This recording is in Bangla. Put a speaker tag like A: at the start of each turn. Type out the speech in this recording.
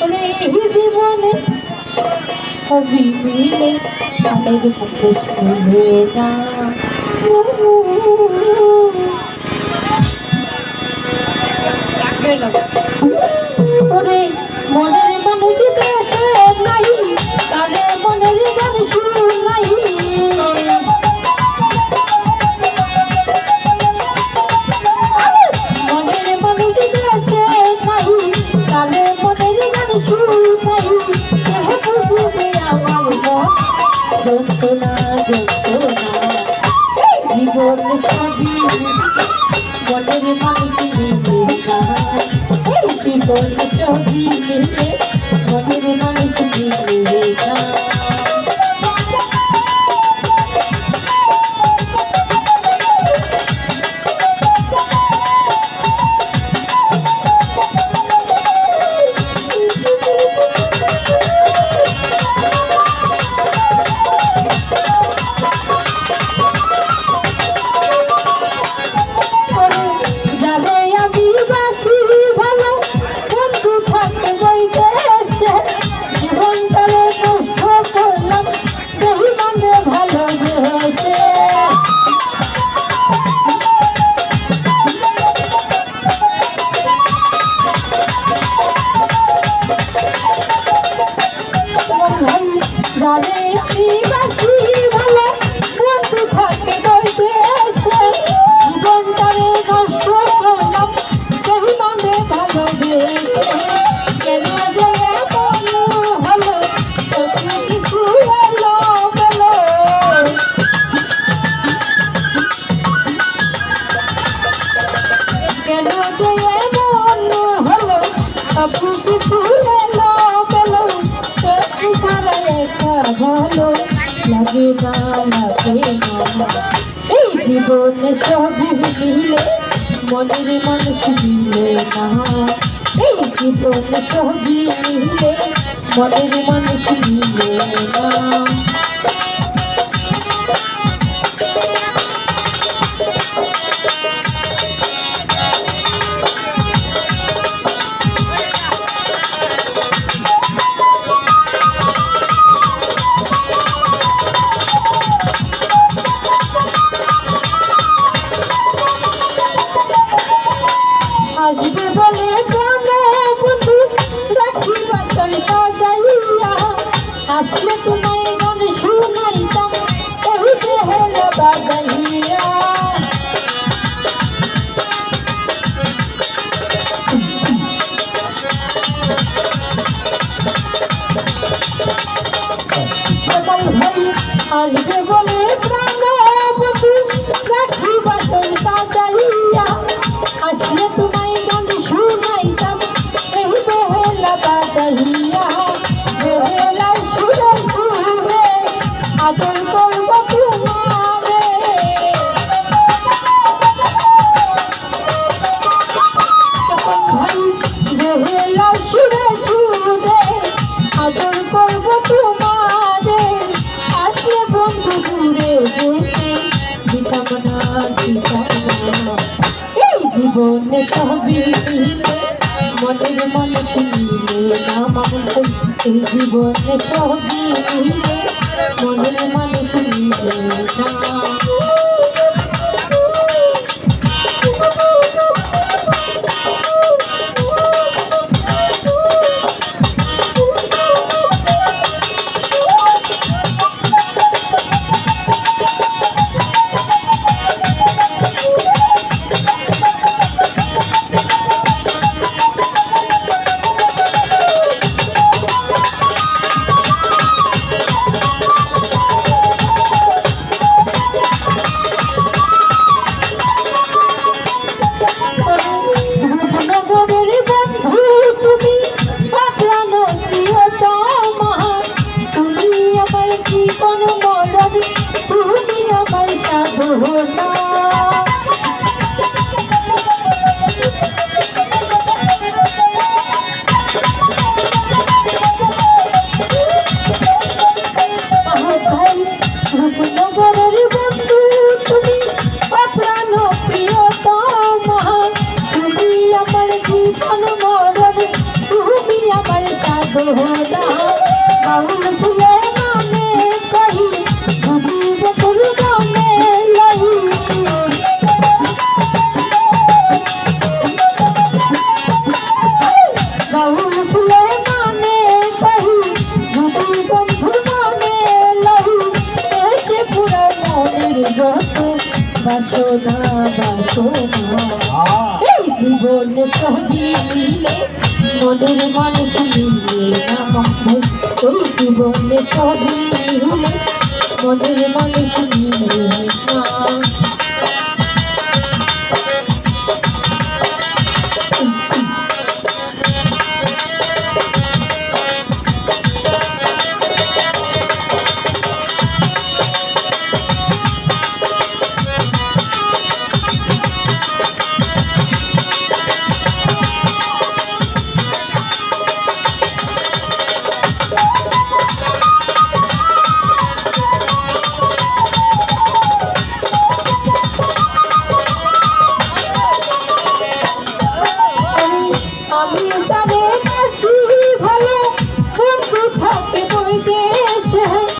A: জীবনে সবই মিলে তাদের মতো চলে না ওরে মনের মানুষ দেশে নাই তাদের মনের গান শুরু নাই মনের মানুষ দেশে নাই তাদের মনের গান শুরু নাই বুঝবে আমার মন যন্ত্রণা যন্ত্রণা জীবন সবই মনের মানুষ মিলে না জীবন সবই মিলে মনের মানুষ মিলে না লাগে না লাগে না এই জীবনে সবই মিলে মনের মানুষ মিলে না এই জীবনে সবই মিলে মনের মানুষ মিলে না আসবে বলে বন্ধু রাখি বাসন সাজাইয়া আসলে তোমায় গান শুনাইতাম এই বেহেলা বাজাইয়া আসবে বলে বন্ধু রাখি বাসন সাজাইয়া আসলে তোমায় গান শুনাইতাম এই বেহেলা বাজাইয়া বেহেলা সুরে সুরে আদর করবো তোমারে বেহেলা সুরে সুরে আদর করবো তোমারে আসলে বন্ধু দূরে যেতে দিতাম না জীবনে সবই মিলে মনের মানুষ মিলে না মানুষ এই জীবনে সবই মিলে মনের মানুষ মিলে না জীবন মরণ তুমি আমার সোনা বাউল ফুলে মানে কহি যদি বকুল গানে লহি বাউল ফুলে মানে কহি যদি বন্ধুর মনে লহি এসে পুরা মনের যত বাসনা বাসনা এই জীবনে সবই মিলে মনের মানুষ মিলে না বন্ধু এই জীবনে সবই মিলে মনের মানুষ মিলে না আমি জানে বেশি ভালো বন্ধু থাকে বইতে